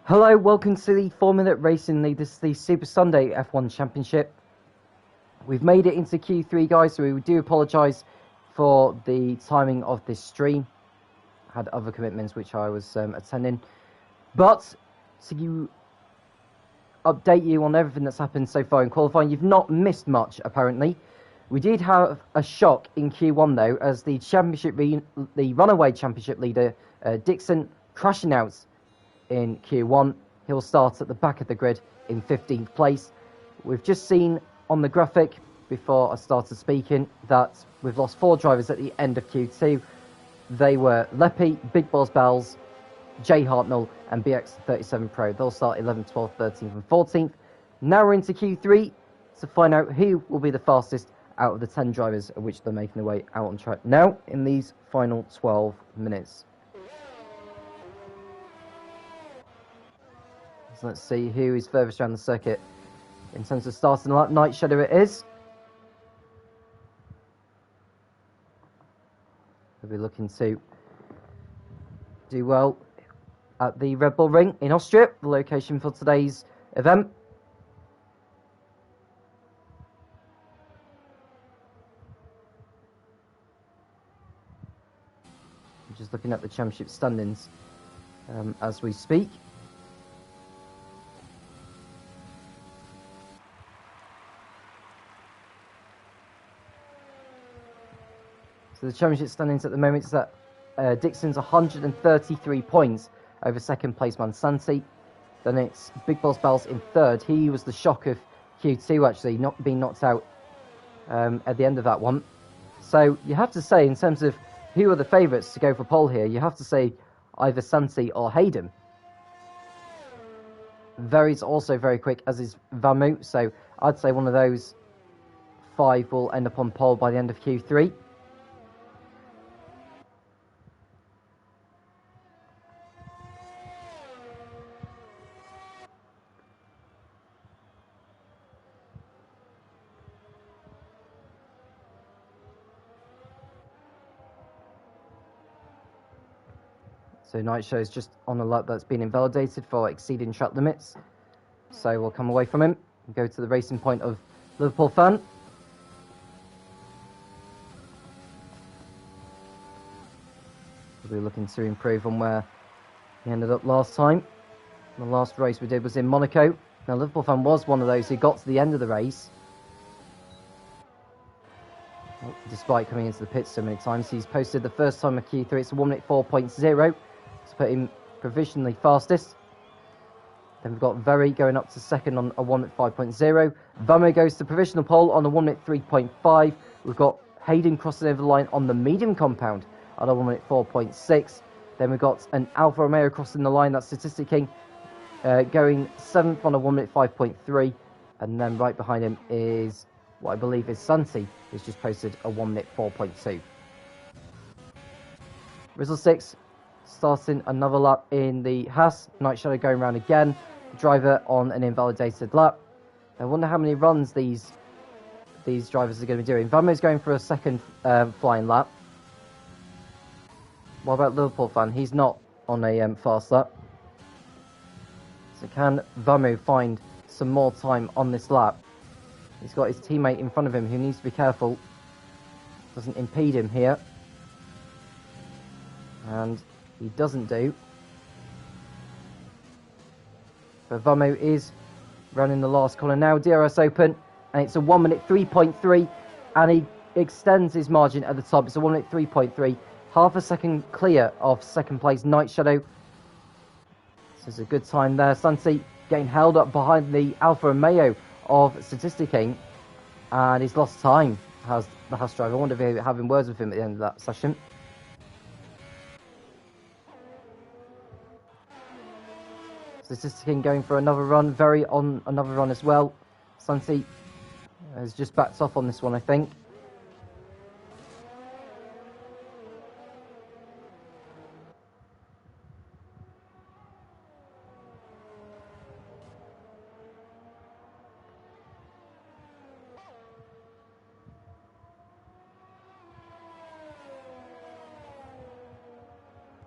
Hello, welcome to the 4-minute racing league. This is the Super Sunday F1 Championship. We've made it into Q3, guys, so we do apologise for the timing of this stream. I had other commitments which I was attending. But to update you on everything that's happened so far in qualifying, you've not missed much, apparently. We did have a shock in Q1, though, as the runaway championship leader, Dixon, crashing out in Q1. He'll start at the back of the grid in 15th place. We've just seen on the graphic before I started speaking that we've lost 4 drivers at the end of Q2. They were Leppy, Big Boss Bells, Jay Hartnell and BX37 Pro. They'll start 11th, 12th, 13th and 14th. Now we're into Q3 to find out who will be the fastest out of the 10 drivers of which they're making their way out on track now in these final 12 minutes. So let's see who is furthest around the circuit in terms of starting lap. Night Shadow it is. We'll be looking to do well at the Red Bull Ring in Austria, the location for today's event. I'm just looking at the championship standings as we speak. So the championship standings at the moment is that Dixon's 133 points over second place man Santi. Then it's Big Boss Bells in third. He was the shock of Q2, actually, not being knocked out at the end of that one. So you have to say, in terms of who are the favourites to go for pole here, you have to say either Santi or Hayden. Very's also very quick, as is Vamu. So I'd say one of those 5 will end up on pole by the end of Q3. So Night Show is just on a lap that's been invalidated for exceeding track limits. So we'll come away from him and go to the racing point of Liverpool Fan. We'll be looking to improve on where he ended up last time. The last race we did was in Monaco. Now Liverpool Fan was one of those who got to the end of the race, despite coming into the pits so many times. He's posted the first time of Q3, it's a 1 minute 4.0. To put him provisionally fastest. Then we've got Very going up to second on a 1 minute 5.0. Vamo goes to provisional pole on a 1 minute 3.5. We've got Hayden crossing over the line on the medium compound at a 1 minute 4.6. Then we've got an Alfa Romeo crossing the line, that's Statistic King, going 7th on a 1 minute 5.3. And then right behind him is what I believe is Santi, who's just posted a 1 minute 4.2. Rizzle 6 starting another lap in the Haas. Night Shadow going round again. The driver on an invalidated lap. I wonder how many runs these drivers are going to be doing. Vamo's going for a second flying lap. What about Liverpool Fan? He's not on a fast lap. So can Vamo find some more time on this lap? He's got his teammate in front of him who needs to be careful. Doesn't impede him here. And he doesn't do. But Vamo is running the last corner now. DRS open. And it's a 1 minute 3.3. And he extends his margin at the top. It's a 1 minute 3.3. Half a second clear of second place Night Shadow. This is a good time there. Santi getting held up behind the Alfa Romeo of Statistic King. And he's lost time, has the Haas driver. I wonder if they're having words with him at the end of that session. Statistic King going for another run. Very on another run as well. Santi has just backed off on this one, I think.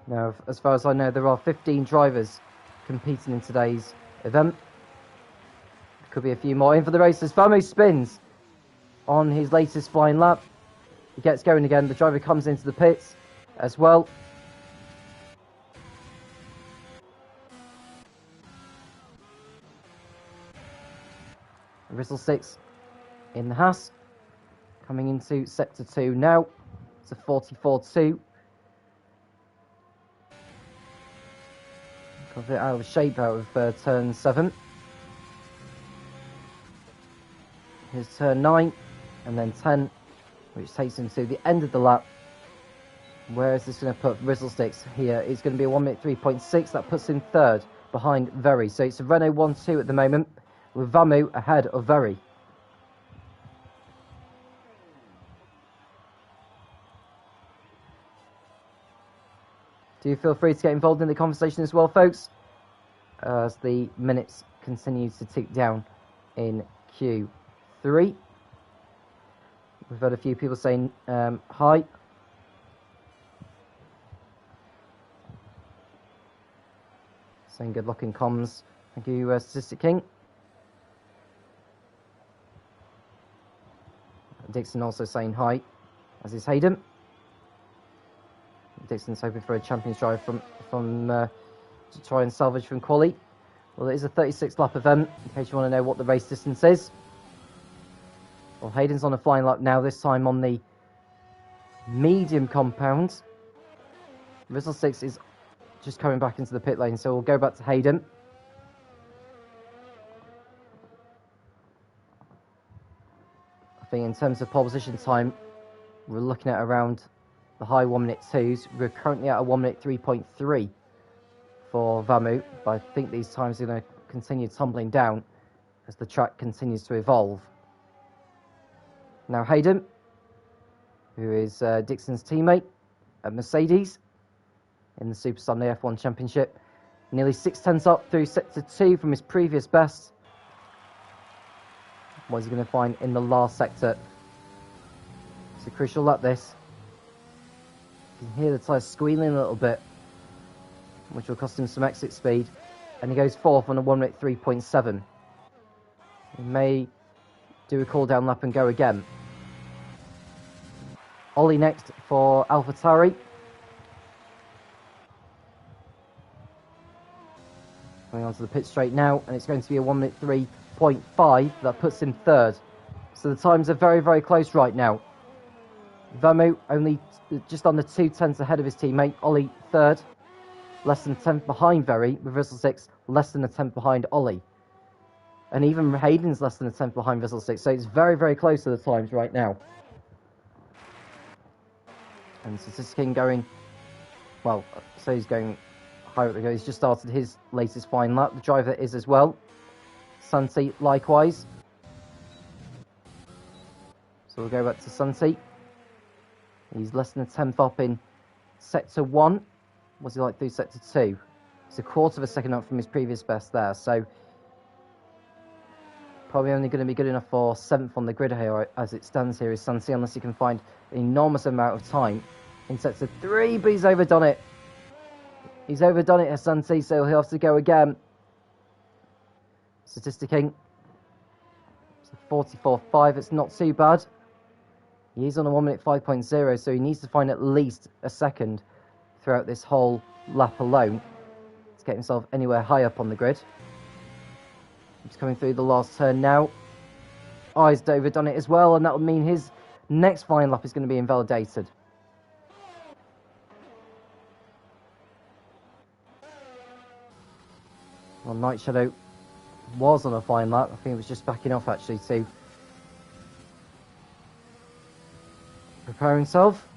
Now, as far as I know, there are 15 drivers competing in today's event. Could be a few more in for the race as Vamu spins on his latest flying lap. He gets going again. The driver comes into the pits as well. R16 in the Haas. Coming into sector 2 now. It's a 44.2. Got a bit out of shape out of turn 7. Here's turn 9 and then 10, which takes him to the end of the lap. Where is this going to put Rizzlesticks here? It's going to be a 1 minute 3.6. That puts him third behind Very. So it's a Renault 1-2 at the moment, with Vamu ahead of Very. Do feel free to get involved in the conversation as well, folks, as the minutes continue to tick down in Q3. We've had a few people saying hi. Saying good luck in comms. Thank you, Statistic King. Dixon also saying hi, as is Hayden. Dixon's hoping for a champions drive from to try and salvage from quali. Well, it is a 36 lap event, in case you want to know what the race distance is. Well, Hayden's on a flying lap now, this time on the medium compound. Rizzlesticks is just coming back into the pit lane, so we'll go back to Hayden. I think in terms of pole position time, we're looking at around the high 1 minute 2s. We're currently at a 1 minute 3.3 for Vamu, but I think these times are going to continue tumbling down as the track continues to evolve. Now Hayden, who is Dixon's teammate at Mercedes in the Super Sunday F1 Championship, nearly 6/10 up through sector 2 from his previous best. What is he going to find in the last sector? It's a crucial lap, this. You can hear the tyres squealing a little bit, which will cost him some exit speed, and he goes fourth on a 1 minute 3.7. He may do a cool down lap and go again. Ollie next for AlphaTauri. Coming onto the pit straight now, and it's going to be a 1 minute 3.5. That puts him third. So the times are very, very close right now. Vamu only just under 2/10 ahead of his teammate. Ollie third, less than 10th behind Very, with Rizzlesticks less than a 10th behind Ollie. And even Hayden's less than a 10th behind Rizzlesticks, so it's very, very close to the times right now. And Statistic King going, well, so he's going higher up the go. He's just started his latest flying lap. The driver is as well. Santi likewise. So we'll go back to Santi. He's less than a 10th up in sector 1. What's he like through sector 2? He's a quarter of a second up from his previous best there, so probably only going to be good enough for 7th on the grid here as it stands here is Santi, unless he can find an enormous amount of time in sector 3, but he's overdone it. He's overdone it, Santi, so he'll have to go again. Statistic King. It's a 44.5, it's not too bad. He's on a 1 minute 5.0, so he needs to find at least a second throughout this whole lap alone to get himself anywhere high up on the grid. He's coming through the last turn now. Oh, he's overdone it as well, and that would mean his next flying lap is going to be invalidated. Well, Night Shadow was on a flying lap. I think it was just backing off actually to prepare himself.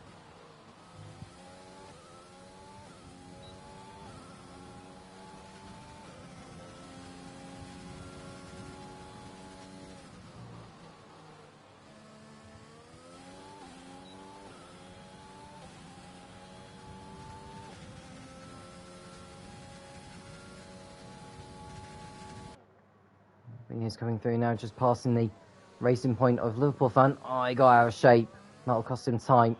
He's coming through now, just passing the racing point of Liverpool fan. Oh, he got out of shape. That'll cost him time.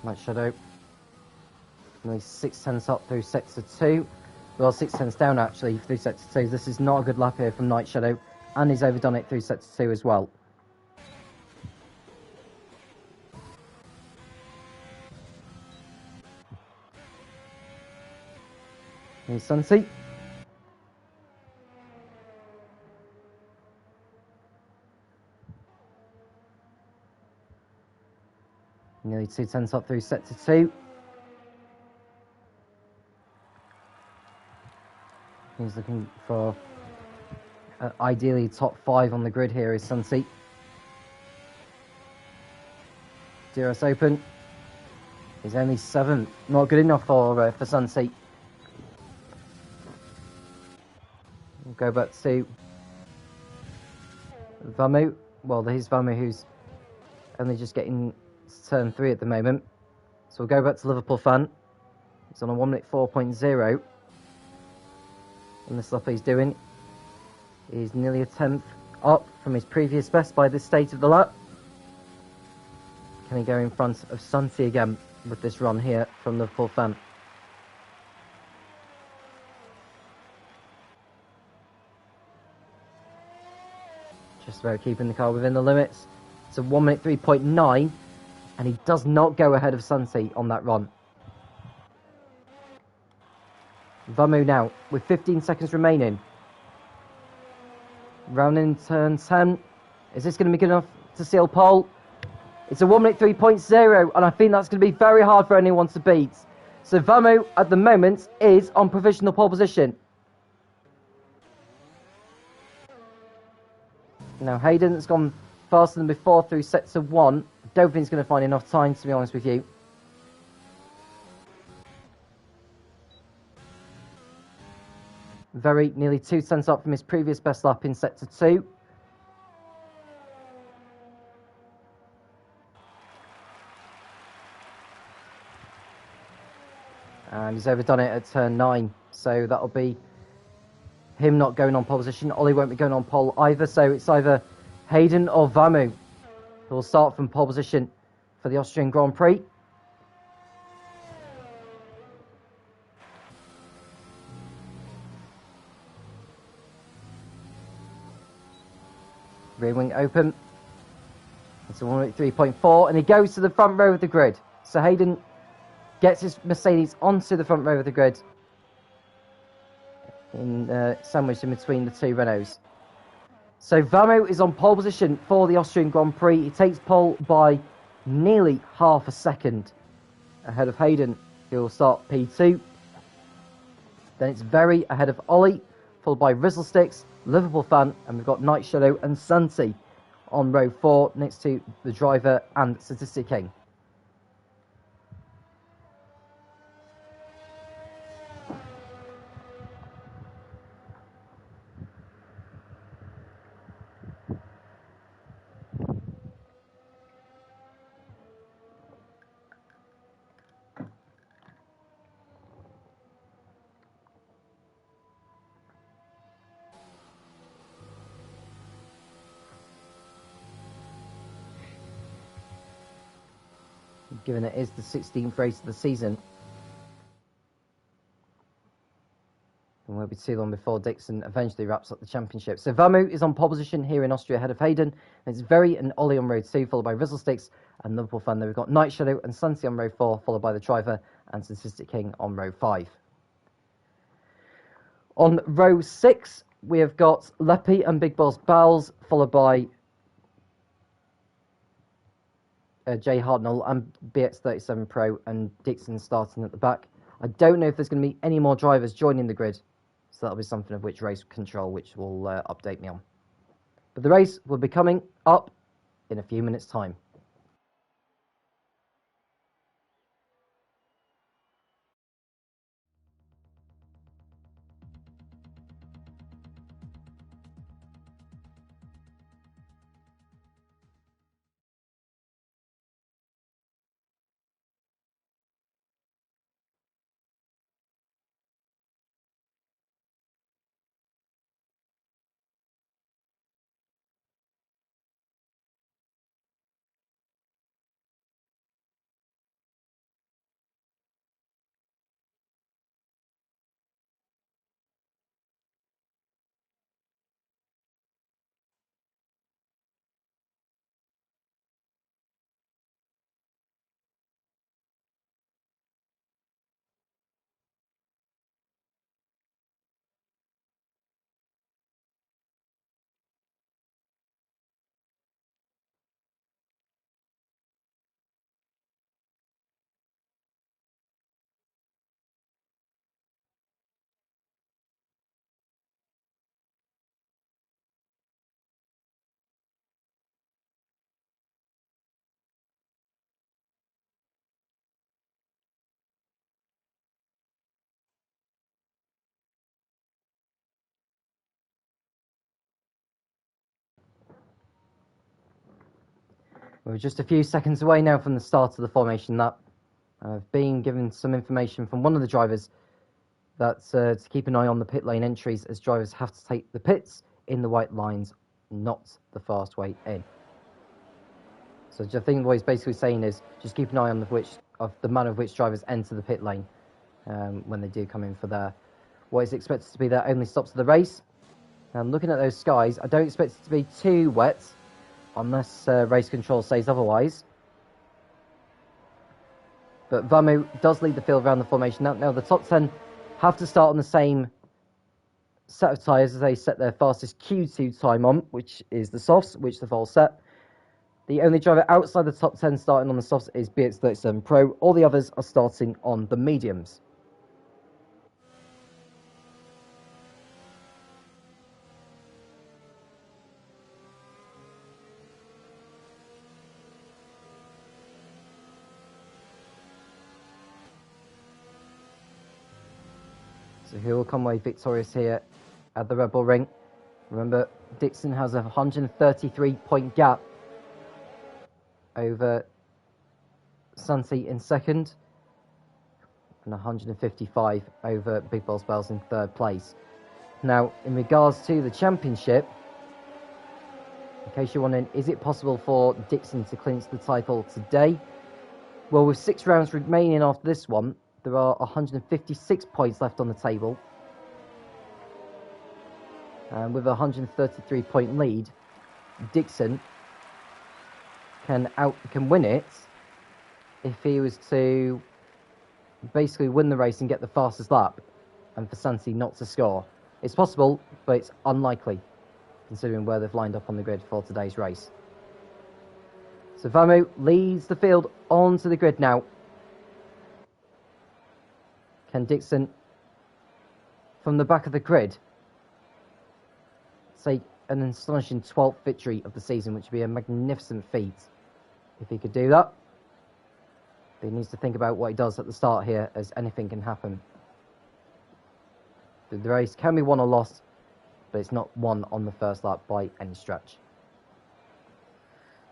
Night Shadow. Nearly 6/10 up through sector 2. Well, 6/10 down actually through sector 2. This is not a good lap here from Night Shadow, and he's overdone it through sector 2 as well. Here's Sunseat. Nearly 2/10 up through sector 2. He's looking for ideally top 5 on the grid here is Sunseat. DRS open. He's only 7th. Not good enough for Sunseat. We'll go back to Vamu. Well, there's Vamu who's only just getting to turn 3 at the moment. So we'll go back to Liverpool Fan. He's on a 1 minute 4.0. And this lap he's doing is nearly a 10th up from his previous best by this stage of the lap. Can he go in front of Sunseat again with this run here from Liverpool Fan? Just about keeping the car within the limits. It's a 1 minute 3.9, and he does not go ahead of Sunseat on that run. Vamu now with 15 seconds remaining. Round in turn 10. Is this going to be good enough to seal pole? It's a 1 minute 3.0, and I think that's going to be very hard for anyone to beat. So Vamu at the moment is on provisional pole position. Now Hayden's gone faster than before through sector 1. Don't think he's going to find enough time, to be honest with you. Very nearly 2/10 up from his previous best lap in sector 2. And he's overdone it at turn 9. So that'll be him not going on pole position. Ollie won't be going on pole either. So it's either Hayden or Vamu who will start from pole position for the Austrian Grand Prix. Rear wing open. It's a 1 minute 3.4, and he goes to the front row of the grid. So Hayden gets his Mercedes onto the front row of the grid, sandwiched in between the two Renaults. So Vamu is on pole position for the Austrian Grand Prix. He takes pole by nearly half a second ahead of Hayden, who will start P2. Then it's Very ahead of Ollie, followed by Rizzlesticks, Liverpool Fan, and we've got Night Shadow and Sunseat on row 4 next to the driver and Statistic King. Given it is the 16th race of the season. And won't be too long before Dixon eventually wraps up the championship. So Vamu is on pole position here in Austria ahead of Hayden. And it's Very and Ollie on row 2, followed by Rizzlesticks and Liverpool Fan. Then we've got Night Shadow and Sunseat on row 4, followed by the driver and Statistic King on row 5. On row 6, we have got Leppy and Big Boss Bowles, followed by Jay Hartnell and BX37 Pro, and Dixon starting at the back. I don't know if there's going to be any more drivers joining the grid, so that'll be something of which race control, which will update me on. But the race will be coming up in a few minutes' time. We're just a few seconds away now from the start of the formation lap. I've been given some information from one of the drivers that to keep an eye on the pit lane entries, as drivers have to take the pits in the white lines, not the fast way in. So I think what he's basically saying is just keep an eye on the manner of which drivers enter the pit lane when they do come in for what is expected to be their only stops of the race. And looking at those skies, I don't expect it to be too wet, unless race control says otherwise. But Vamu does lead the field around the formation. Now the top 10 have to start on the same set of tyres as they set their fastest Q2 time on, which is the softs, which they've all set. The only driver outside the top 10 starting on the softs is BX37 Pro. All the others are starting on the mediums. So who will come away victorious here at the Red Bull Ring? Remember, Dixon has a 133-point gap over Santi in second, and 155 over Big Boss Bells in third place. Now, in regards to the championship, in case you're wondering, is it possible for Dixon to clinch the title today? Well, with 6 rounds remaining after this one, there are 156 points left on the table. And with a 133-point lead, Dixon can win it if he was to basically win the race and get the fastest lap, and for Santi not to score. It's possible, but it's unlikely, considering where they've lined up on the grid for today's race. So Vamu leads the field onto the grid now. Can Dixon, from the back of the grid, take an astonishing 12th victory of the season, which would be a magnificent feat if he could do that? But he needs to think about what he does at the start here, as anything can happen. The race can be won or lost, but it's not won on the first lap by any stretch.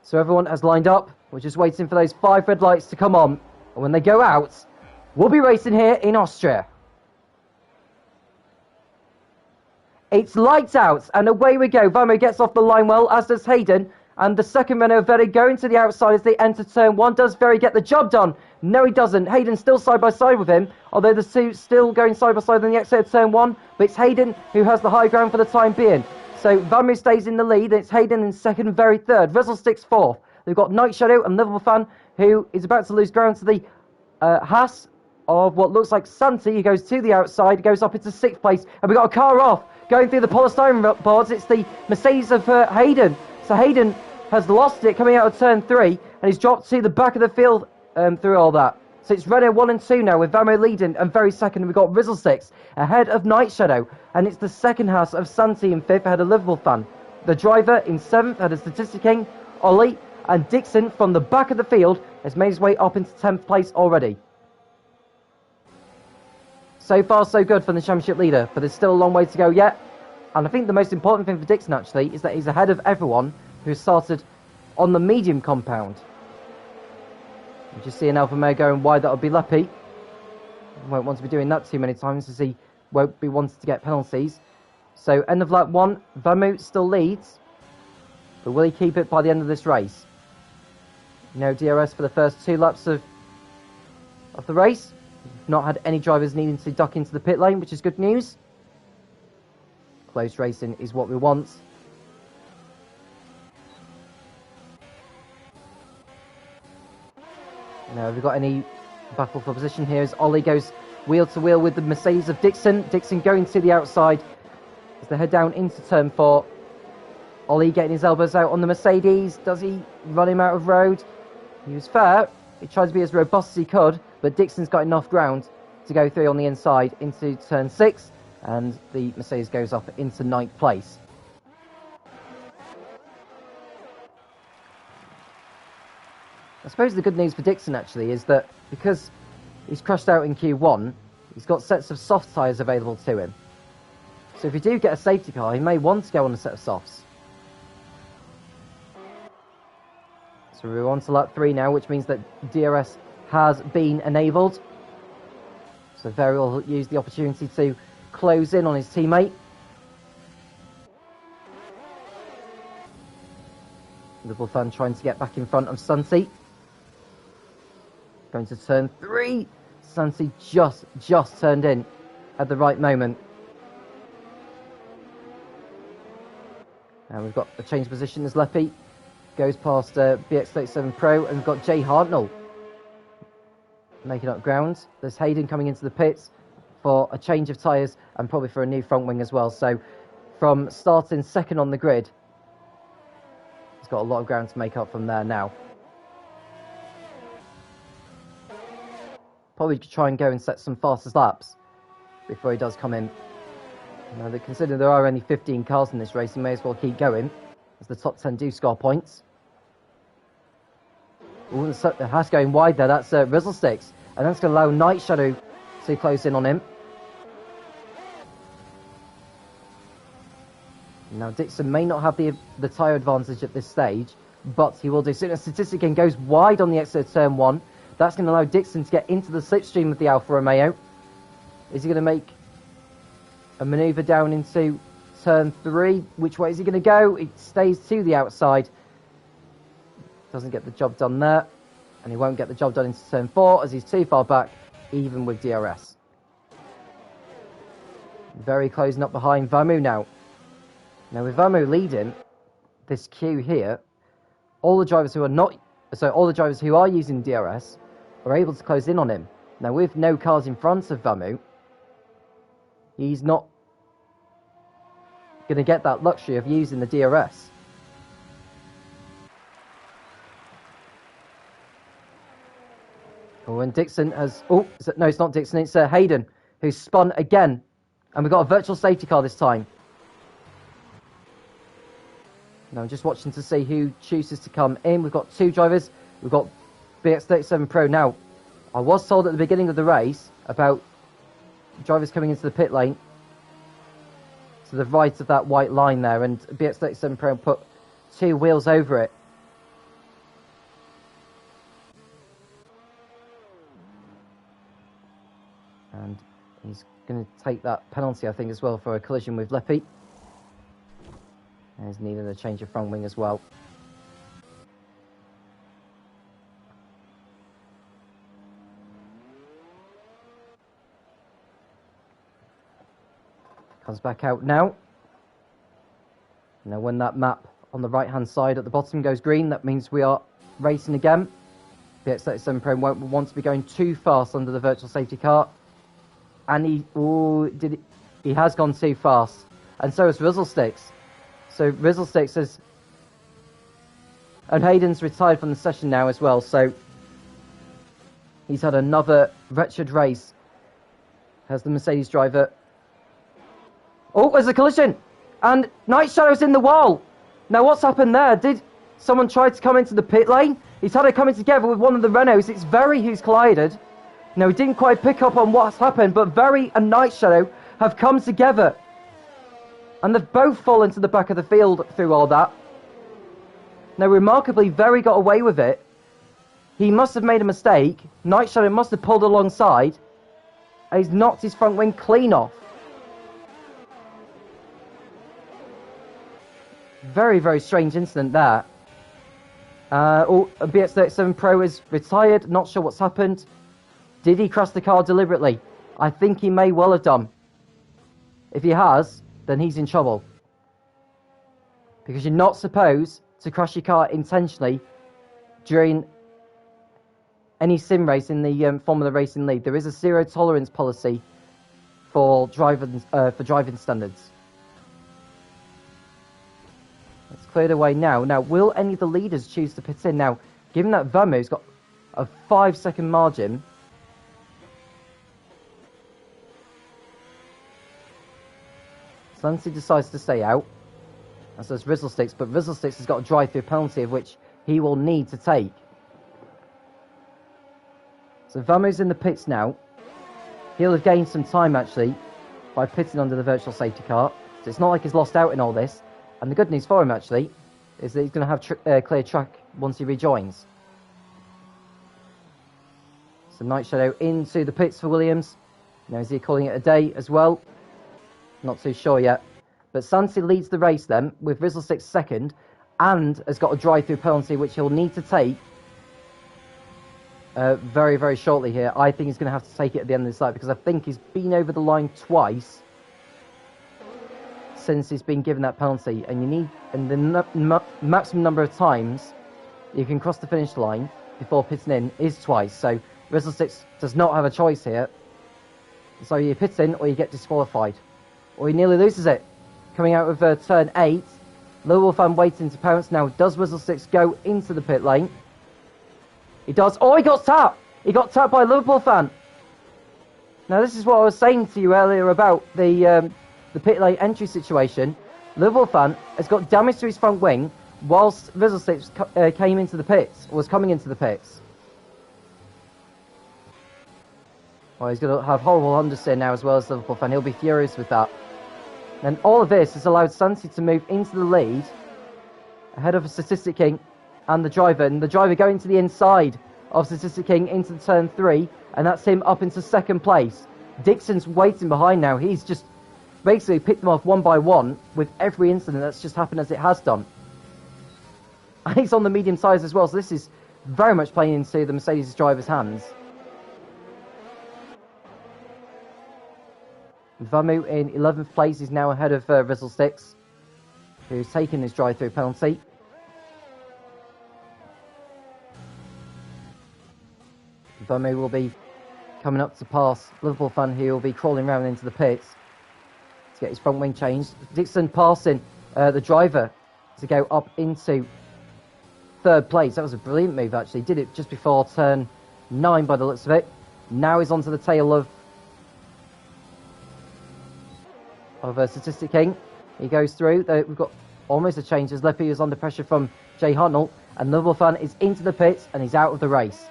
So everyone has lined up. We're just waiting for those 5 red lights to come on. And when they go out, we'll be racing here in Austria. It's lights out, and away we go. Vamu gets off the line well, as does Hayden. And the second Renault Verde going to the outside as they enter turn 1. Does Very get the job done? No, he doesn't. Hayden's still side by side with him, although the two still going side by side on the exit of turn 1. But it's Hayden who has the high ground for the time being. So Vamu stays in the lead. It's Hayden in second, Very third. Rizzlesticks fourth. They've got Night Shadow and Liverpool Fan, who is about to lose ground to the Haas of what looks like Santi, who goes to the outside, goes up into 6th place. And we've got a car off going through the polystyrene boards. It's the Mercedes of Hayden. So Hayden has lost it coming out of turn 3, and he's dropped to the back of the field through all that. So it's Renault 1 and 2 now, with Vamu leading and Very second. We've got Rizzlesticks ahead of Night Shadow, and it's the second house of Santi in 5th ahead of Liverpool Fan. The driver in 7th ahead of Statistic King, Ollie, and Dixon from the back of the field has made his way up into 10th place already. So far, so good for the championship leader, but there's still a long way to go yet. And I think the most important thing for Dixon, actually, is that he's ahead of everyone who started on the medium compound. You just see an Alfa Romeo going wide, that would be Leppy. Won't want to be doing that too many times, as he won't be wanting to get penalties. So, end of lap 1, Vamu still leads, but will he keep it by the end of this race? No DRS for the first 2 laps of the race. Not had any drivers needing to duck into the pit lane, which is good news. Close racing is what we want. Now, have we got any battle for position here as Ollie goes wheel to wheel with the Mercedes of Dixon. Dixon going to the outside as they head down into turn 4. Ollie getting his elbows out on the Mercedes. Does he run him out of road? He was fair. He tried to be as robust as he could, but Dixon's got enough ground to go through on the inside into turn 6, and the Mercedes goes up into 9th place. I suppose the good news for Dixon, actually, is that because he's crashed out in Q1, he's got sets of soft tyres available to him. So if you do get a safety car, he may want to go on a set of softs. So So we're on to lap 3 now, which means that DRS has been enabled. So Very will use the opportunity to close in on his teammate. Little Fun trying to get back in front of Sunty. Going to turn 3. Sunty just turned in at the right moment. And we've got a change position as Leppy goes past BX37 Pro, and we've got Jay Hartnell making up ground. There's Hayden coming into the pits for a change of tyres and probably for a new front wing as well. So from starting second on the grid, he's got a lot of ground to make up from there now. Probably try and go and set some fastest laps before he does come in. Now, considering there are only 15 cars in this race, he may as well keep going, as the top 10 do score points. Ooh, the Haas going wide there, that's Rizzlesticks, and that's going to allow Night Shadow to close in on him. Now, Dixon may not have the tyre advantage at this stage, but he will do soon. Statistic again goes wide on the exit of turn 1. That's going to allow Dixon to get into the slipstream of the Alfa Romeo. Is he going to make a manoeuvre down into turn 3? Which way is he going to go? It stays to the outside. Doesn't get the job done there. And he won't get the job done into turn 4 as he's too far back, even with DRS. Very closing up behind Vamu now. Now with Vamu leading this queue here, all the drivers who are using DRS are able to close in on him. Now with no cars in front of Vamu, he's not going to get that luxury of using the DRS. Oh, and Dixon has... Oh, no, it's not Dixon, it's Hayden, who's spun again. And we've got a virtual safety car this time. Now I'm just watching to see who chooses to come in. We've got 2 drivers. We've got BX37 Pro. Now, I was told at the beginning of the race about drivers coming into the pit lane to the right of that white line there, and BX37 Pro put 2 wheels over it. And he's going to take that penalty, I think, as well, for a collision with Leppy. And he's needing a change of front wing as well. Comes back out now. Now when that map on the right hand side at the bottom goes green, that means we are racing again. BX37 Pro won't want to be going too fast under the virtual safety car. And he has gone too fast. And so has Rizzlesticks. So Rizzlesticks has... And Hayden's retired from the session now as well, so he's had another wretched race. Has the Mercedes driver... Oh, there's a collision! And Night Shadow's in the wall! Now what's happened there? Did someone try to come into the pit lane? He's had it coming together with one of the Renaults. It's Very who's collided. Now he didn't quite pick up on what's happened, but Very and Night Shadow have come together. And they've both fallen to the back of the field through all that. Now remarkably, Very got away with it. He must have made a mistake. Night Shadow must have pulled alongside. And he's knocked his front wing clean off. Very, very strange incident there. BX37 Pro is retired. Not sure what's happened. Did he crash the car deliberately? I think he may well have done. If he has, then he's in trouble. Because you're not supposed to crash your car intentionally during any sim race in the Formula Racing League. There is a zero tolerance policy for driving standards. It's cleared away now. Now, will any of the leaders choose to pit in? Now, given that Vamu's got a 5-second margin, Clancy decides to stay out, as does Rizzlesticks, but Rizzlesticks has got a drive-through penalty of which he will need to take. So Vamu's in the pits now. He'll have gained some time, actually, by pitting under the virtual safety car. So it's not like he's lost out in all this. And the good news for him, actually, is that he's going to have clear track once he rejoins. So Night Shadow into the pits for Williams. Now is he calling it a day as well? Not too sure yet. But Santi leads the race then with Rizzle6 second and has got a drive-through penalty which he'll need to take very, very shortly here. I think he's going to have to take it at the end of this lap because I think he's been over the line twice since he's been given that penalty. And the maximum number of times you can cross the finish line before pitting in is twice. So Rizzle6 does not have a choice here. So you pit in or you get disqualified. Or he nearly loses it. Coming out of turn 8. Liverpool fan waiting to pounce now. Does Rizzle6 go into the pit lane? He does. Oh, he got tapped! He got tapped by a Liverpool fan. Now, this is what I was saying to you earlier about the pit lane entry situation. Liverpool fan has got damage to his front wing whilst Rizzle6 came into the pits, or was coming into the pits. Oh, he's going to have horrible understeer now as well as Liverpool fan. He'll be furious with that. And all of this has allowed Santi to move into the lead ahead of Statistic King and the driver going to the inside of Statistic King into turn 3, and that's him up into second place. Dixon's waiting behind now. He's just basically picked them off one by one with every incident that's just happened as it has done. And he's on the medium tyres as well, so this is very much playing into the Mercedes driver's hands. Vamu in 11th place is now ahead of Rizzle6, who's taken his drive-through penalty. Vamu will be coming up to pass Liverpool fan, who will be crawling around into the pits to get his front wing changed. Dixon passing the driver to go up into third place. That was a brilliant move, actually. Did it just before turn 9 by the looks of it. Now he's onto the tail of Statistic King. He goes through. We've got almost a change as Leppy is under pressure from Jay Huntnell, and Liverpool fan is into the pits and he's out of the race.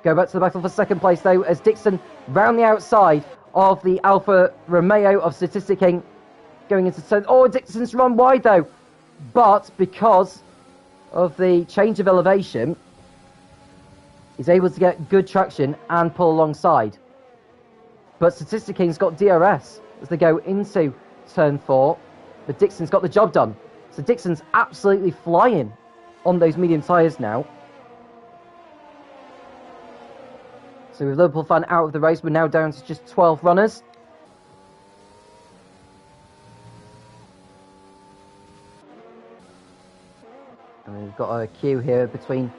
Go back to the battle for second place though, as Dixon round the outside of the Alfa Romeo of Statistic King going into turn. Oh, Dixon's run wide though, but because of the change of elevation, he's able to get good traction and pull alongside. But Statistic King's got DRS as they go into turn 4, but Dixon's got the job done. So Dixon's absolutely flying on those medium tyres now. So with Liverpool fan out of the race, we're now down to just 12 runners. And we've got a queue here between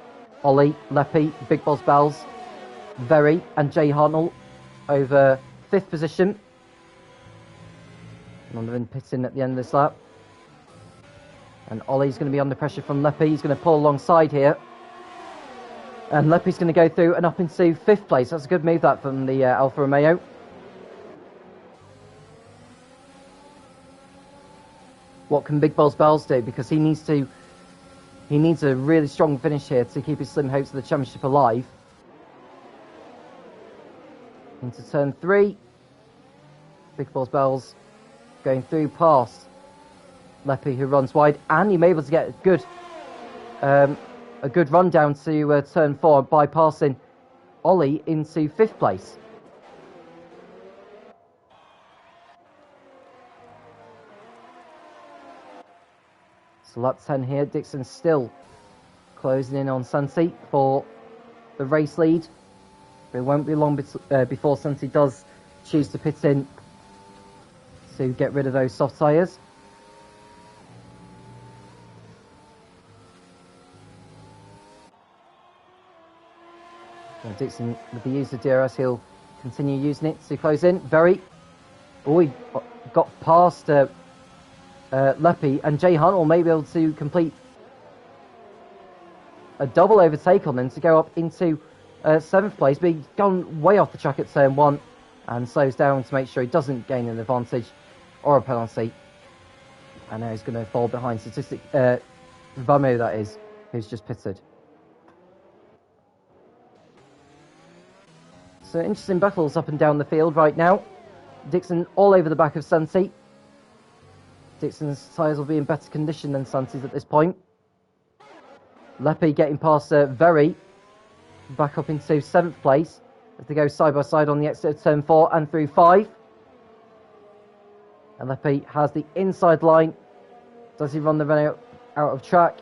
Ollie, Leppy, Big Boss Bells, Very and Jay Hartnell over 5th position. Donovan pitting at the end of this lap. And Ollie's going to be under pressure from Leppy. He's going to pull alongside here. And Leppy's going to go through and up into 5th place. That's a good move, that, from the Alfa Romeo. What can Big Balls Bells do? Because he needs a really strong finish here to keep his slim hopes of the championship alive. Into turn 3. Big Balls Bells going through past Leppy, who runs wide, and he may be able to get a good run down to turn 4, bypassing Ollie into 5th place. So lap 10 here, Dixon still closing in on Santi for the race lead. But it won't be long before Santi does choose to pit in to get rid of those soft tyres. Dixon, with the use of DRS, he'll continue using it to close in. Very. Oh, he got past Leppy, and Jay Hunt will maybe be able to complete a double overtake on him to go up into 7th place, but he's gone way off the track at turn 1 and slows down to make sure he doesn't gain an advantage or a penalty. And now he's going to fall behind Vamu, that is, who's just pitted. So interesting battles up and down the field right now. Dixon all over the back of Santi. Dixon's tyres will be in better condition than Santi's at this point. Lepi getting past Very, back up into 7th place as they go side by side on the exit of turn 4 and through 5. And Lepi has the inside line. Does he run the run out of track?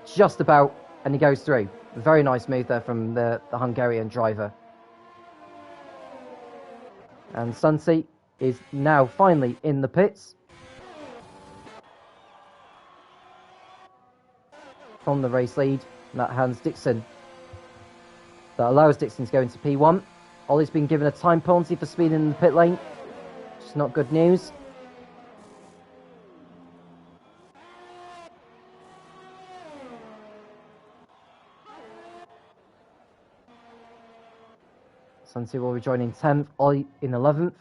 Just about, and he goes through. Very nice move there from the Hungarian driver. And Sunsi is now finally in the pits. From the race lead, and that hands Dixon. That allows Dixon to go into P1. Ollie's been given a time penalty for speeding in the pit lane, which is not good news. Sunsi will be joining 10th, Ollie in 11th.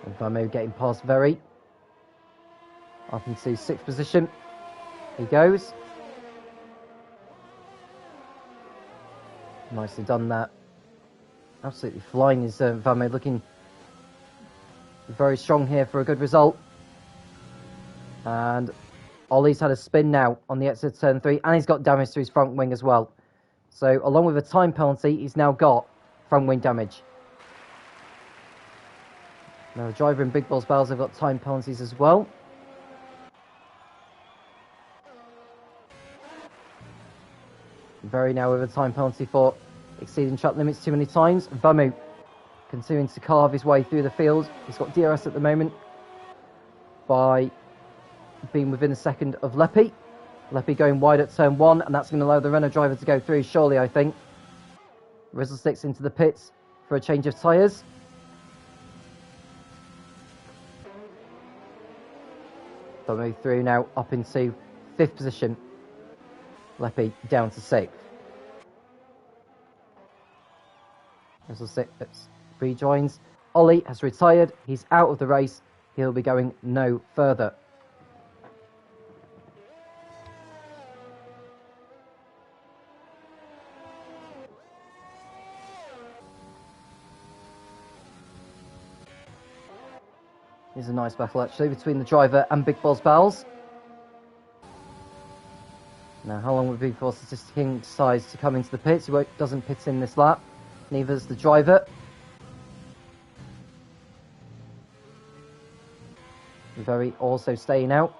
And Vamo getting past Very. Up into 6th position. He goes. Nicely done that. Absolutely flying is Vamo, looking very strong here for a good result. And Ollie's had a spin now on the exit turn 3, and he's got damage to his front wing as well. So along with a time penalty, he's now got front wing damage. Now the driver in Big Balls Battles have got time penalties as well. Very now with a time penalty for exceeding track limits too many times. Vamu continuing to carve his way through the field. He's got DRS at the moment by being within a second of Lepi. Lepi going wide at turn 1, and that's going to allow the Renault driver to go through, surely, I think. Rizzle sticks into the pits for a change of tyres. They'll move through now up into 5th position. Lepi down to 6th. Rizzle sticks rejoins. Ollie has retired. He's out of the race. He'll be going no further. Here's a nice battle actually between the driver and Big Balls Battles. Now, how long will it be before Statistic King decides to come into the pits? He doesn't pit in this lap. Neither does the driver. Very also staying out.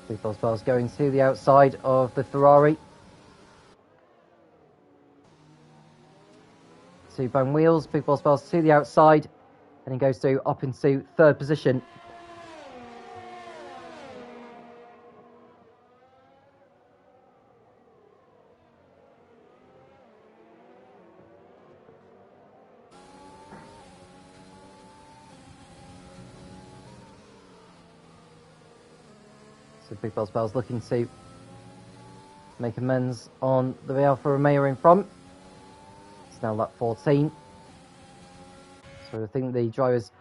Big Balls Battles going to the outside of the Ferrari. 2 bang wheels, Big Balls Battles to the outside, and he goes through up into 3rd position. So Big Balls Battles looking to make amends on the Alfa Romeo in front. It's now lap 14. So I think the drivers...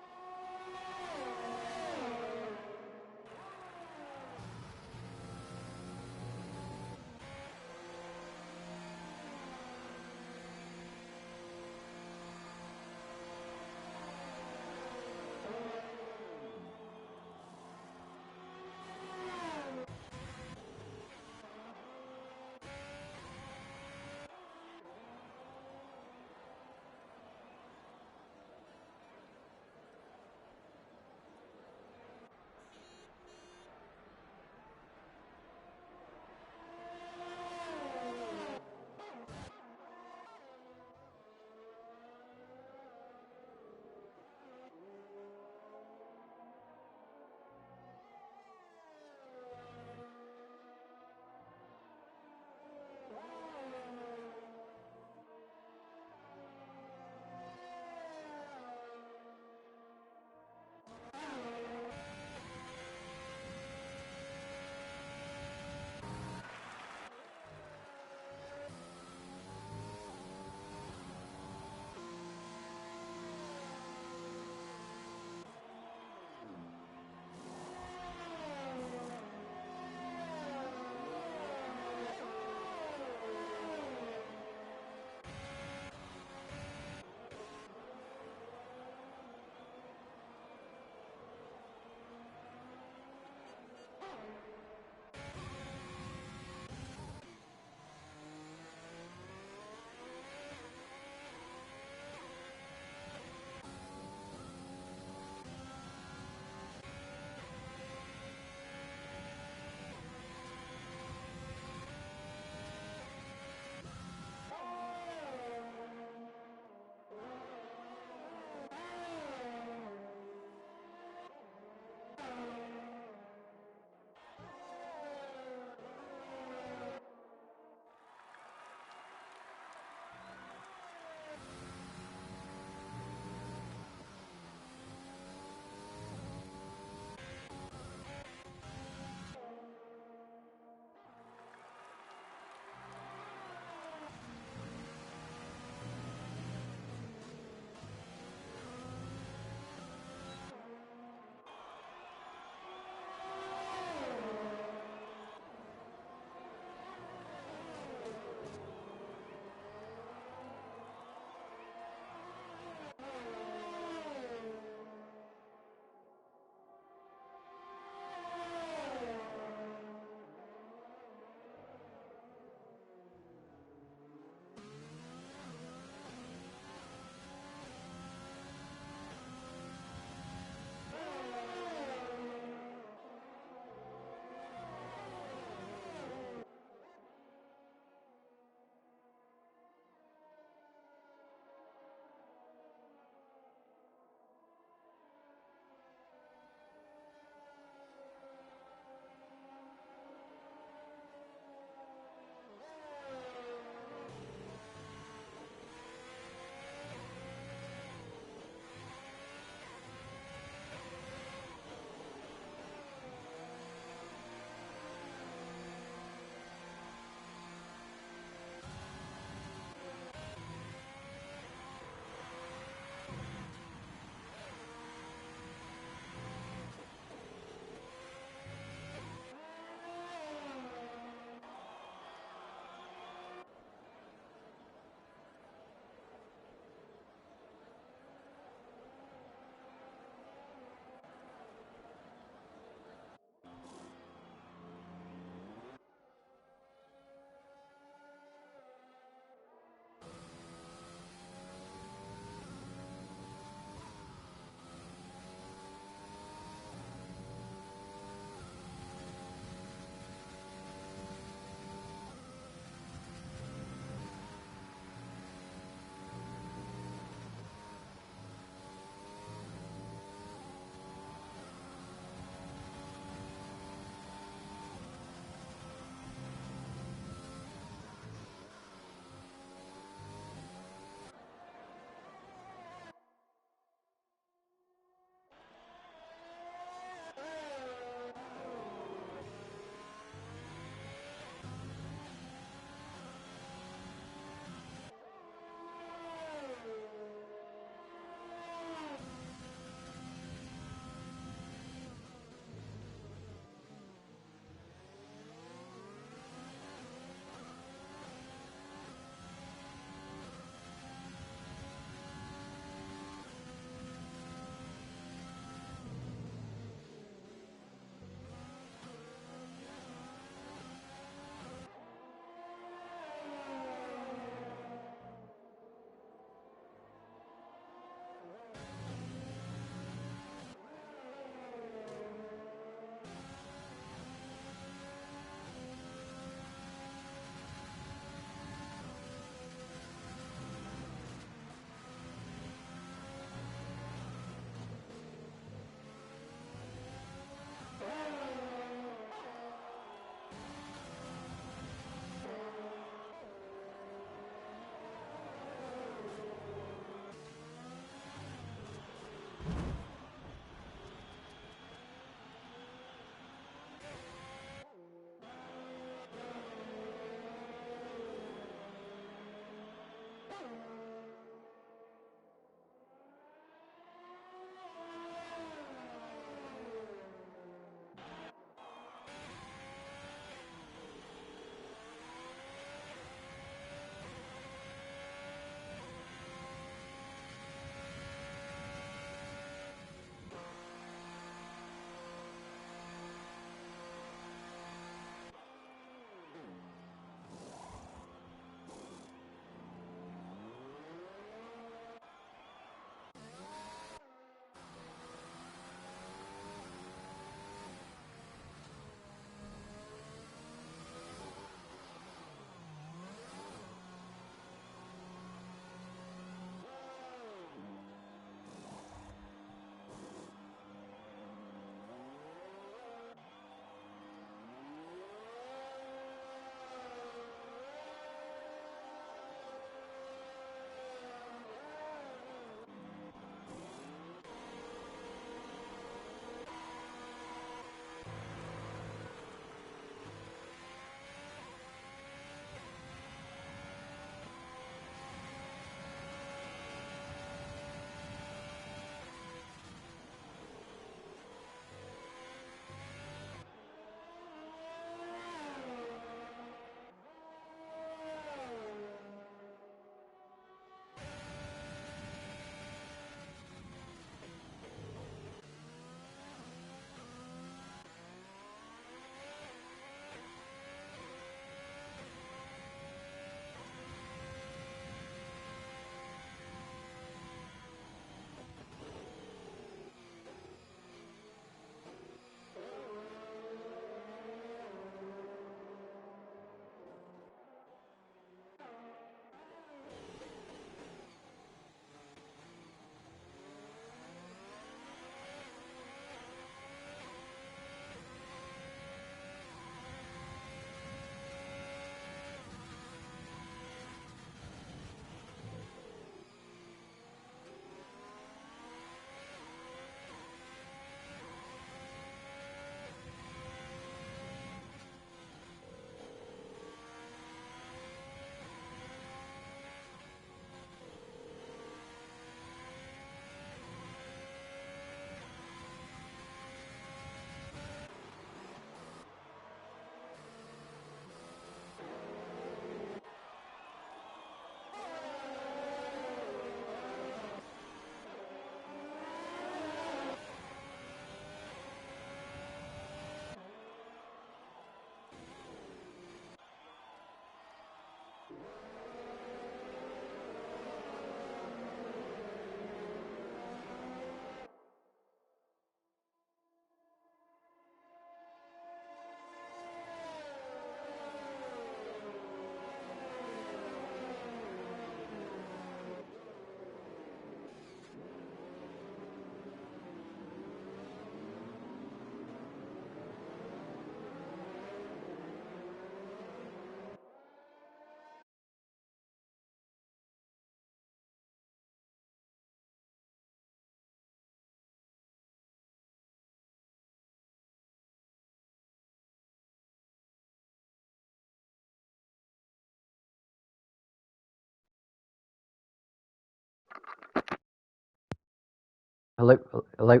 Hello? Hello?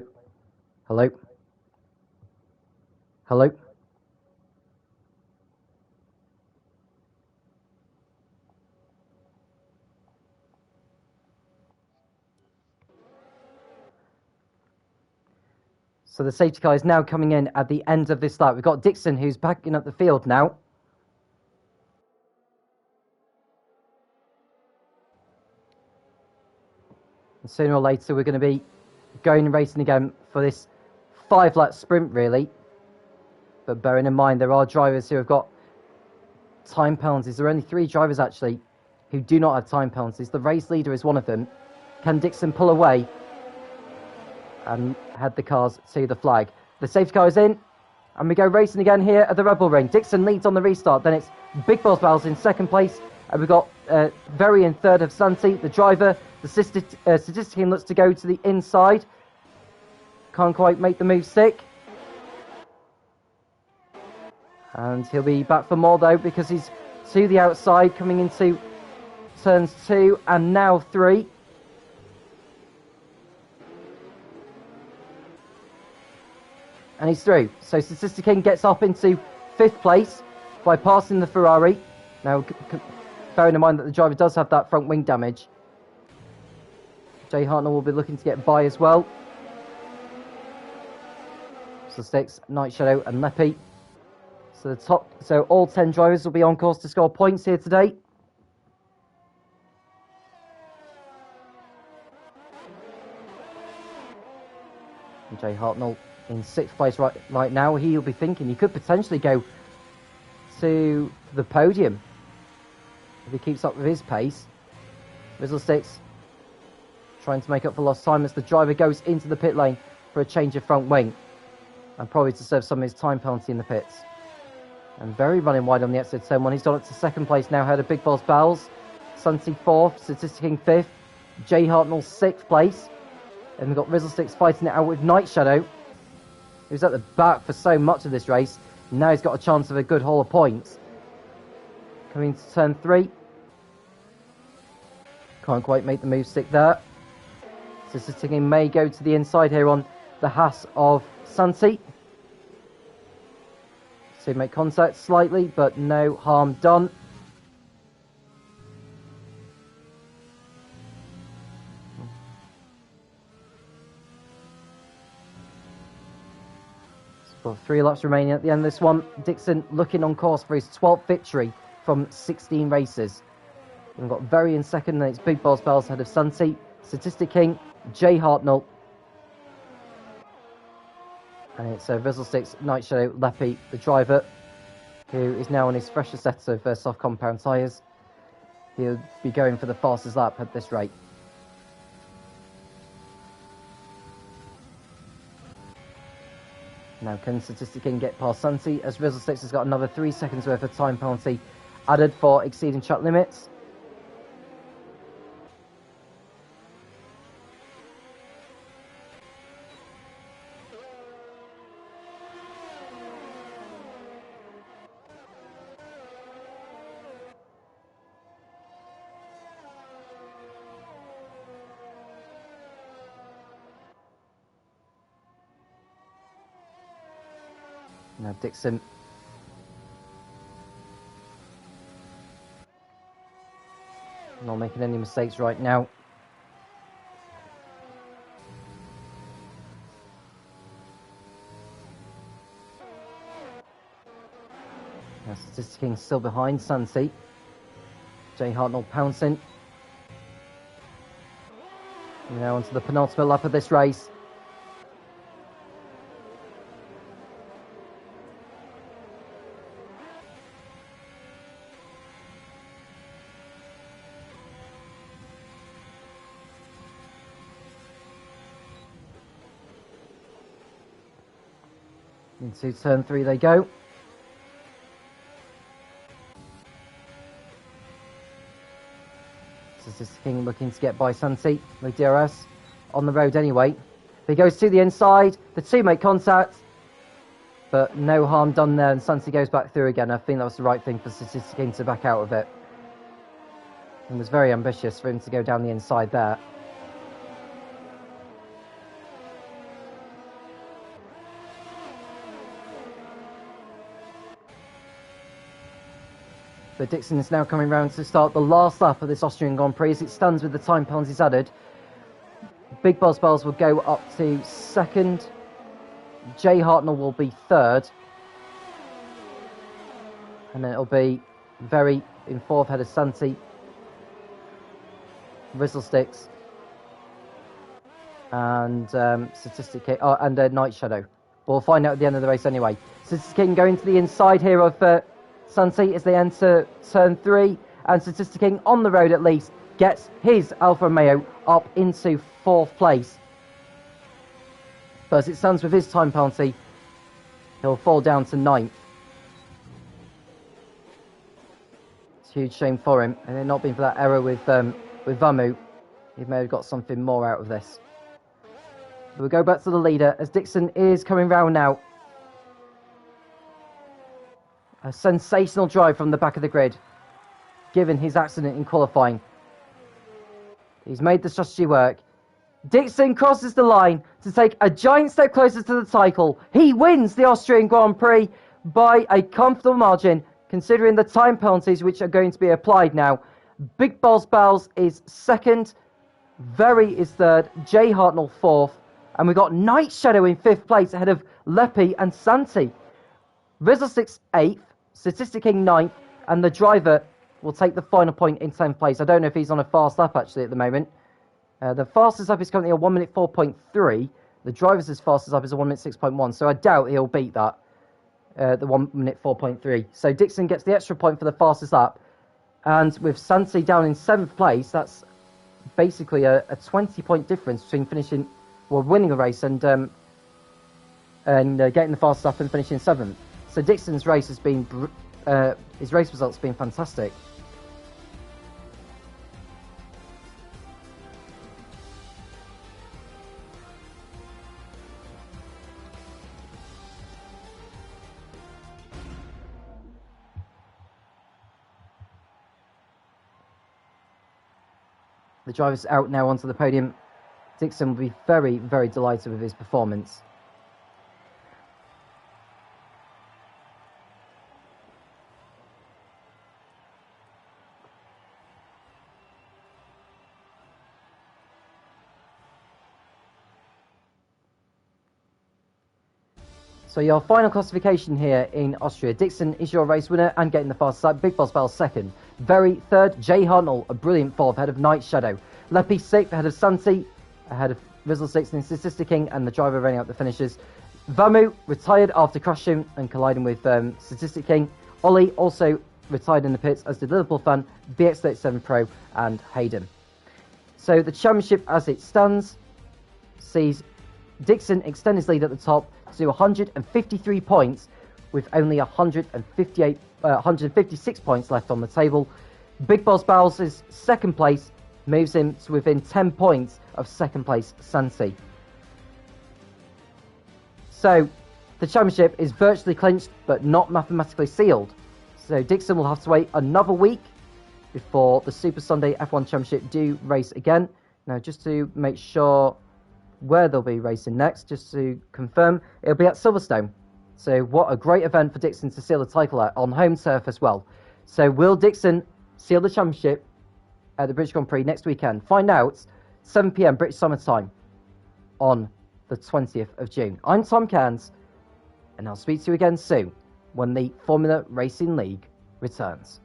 Hello? Hello? So the safety car is now coming in at the end of this lap. We've got Dixon, who's backing up the field now. And sooner or later, we're going to be going and racing again for this 5-lap sprint, really. But bearing in mind, there are drivers who have got time penalties. There are only 3 drivers, actually, who do not have time penalties. The race leader is one of them. Can Dixon pull away and head the cars to the flag? The safety car is in, and we go racing again here at the Rebel Ring. Dixon leads on the restart. Then it's Big Boss Battles in second place, and we've got Very in third of Santi, the driver. The statistic team looks to go to the inside. Can't quite make the move stick. And he'll be back for more, though, because he's to the outside, coming into turns 2 and now 3. And he's through. So Statistic King gets up into 5th place by passing the Ferrari. Now, bearing in mind that the driver does have that front wing damage. Jay Hartnell will be looking to get by as well. So Sticks, Night Shadow and Leppy. So all 10 drivers will be on course to score points here today. And Jay Hartnell in 6th place right now. He'll be thinking he could potentially go to the podium if he keeps up with his pace. Rizzlesticks trying to make up for lost time as the driver goes into the pit lane for a change of front wing and probably to serve some of his time penalty in the pits. And Very running wide on the exit turn 1. He's got up to 2nd place now, ahead of Big Boss Bowles. Sunty 4th, Statistic King 5th, Jay Hartnell 6th place. And we've got Rizzlesticks fighting it out with Night Shadow, who's at the back for so much of this race. Now he's got a chance of a good haul of points. Coming to turn 3. Can't quite make the move stick there. Statistic King may go to the inside here on the Haas of Santi. So make contact slightly, but no harm done. So 3 laps remaining at the end of this one. Dixon looking on course for his 12th victory from 16 races. We've got Very in second, and it's Big Boss Bells ahead of Santi, Statistic King, Jay Hartnell. And it's Rizzlesticks, Night Shadow, Leppy, the driver, who is now on his fresher set of soft compound tyres. He'll be going for the fastest lap at this rate. Now can Statistic King get past Santi, as Rizzlesticks has got another 3 seconds worth of time penalty added for exceeding track limits. Now Dixon not making any mistakes right now. Now Statistic King still behind Santi. Jay Hartnell pouncing. Now onto the penultimate lap of this race. Into turn 3 they go. Statistic King looking to get by Santi with DRS on the road anyway. He goes to the inside, the 2 make contact, but no harm done there, and Santi goes back through again. I think that was the right thing for Statistic King to back out of it. It was very ambitious for him to go down the inside there. But Dixon is now coming round to start the last lap of this Austrian Grand Prix as it stands with the time penalties added. Big Boss Bells will go up to second. Jay Hartnell will be third. And then it'll be Very in fourth, ahead of Santi. Rizzlesticks. And Statistic King. Oh, and Night Shadow. We'll find out at the end of the race anyway. Statistic King going to the inside here of Santi as they enter turn 3. And Statistic King, on the road at least, gets his Alfa Romeo up into 4th place. But as it stands with his time penalty, he'll fall down to 9th. It's a huge shame for him. And it not been for that error with Vamu, he may have got something more out of this. But we'll go back to the leader as Dixon is coming round now. A sensational drive from the back of the grid, given his accident in qualifying. He's made the strategy work. Dixon crosses the line to take a giant step closer to the title. He wins the Austrian Grand Prix by a comfortable margin, considering the time penalties which are going to be applied now. Big Balls Bells is second. Very is third. Jay Hartnell fourth. And we've got Night Shadow in 5th place ahead of Leppy and Santi. Rizzlesticks 8th. Statistic King 9th. And the driver will take the final point in 10th place. I don't know if he's on a fast lap actually at the moment. The fastest lap is currently a 1 minute 4.3. The driver's fastest lap is a 1 minute 6.1. So I doubt he'll beat that. The 1 minute 4.3. So Dixon gets the extra point for the fastest lap. And with Santi down in 7th place, that's basically a 20-point difference between finishing, well, winning a race and getting the fastest lap and finishing 7th. So Dixon's race has been, his race results have been fantastic. The driver's out now onto the podium. Dixon will be very, very delighted with his performance. So your final classification here in Austria. Dixon is your race winner and getting the fastest lap. Big Boss Bell second. Very third. Jay Hartnell, a brilliant fourth, ahead of Night Shadow. Leppy sixth, ahead of Santi, ahead of Rizzlesticks and Statistic King, and the driver running out the finishes. Vamu retired after crashing and colliding with Statistic King. Ollie also retired in the pits, as did Liverpool fan, BX37 Pro, and Hayden. So the championship as it stands sees Dixon extend his lead at the top to 153 points, with only 156 points left on the table. Big Boss Bowles' second place moves him to within 10 points of second place Santi. So the championship is virtually clinched but not mathematically sealed. So Dixon will have to wait another week before the Super Sunday F1 Championship do race again. Now, just to make sure where they'll be racing next, just to confirm, it'll be at Silverstone. So what a great event for Dixon to seal the title at, on home turf as well. So will Dixon seal the championship at the British Grand Prix next weekend? Find out 7 PM British Summer Time on the 20th of June. I'm Tom Cairns, and I'll speak to you again soon when the Formula Racing League returns.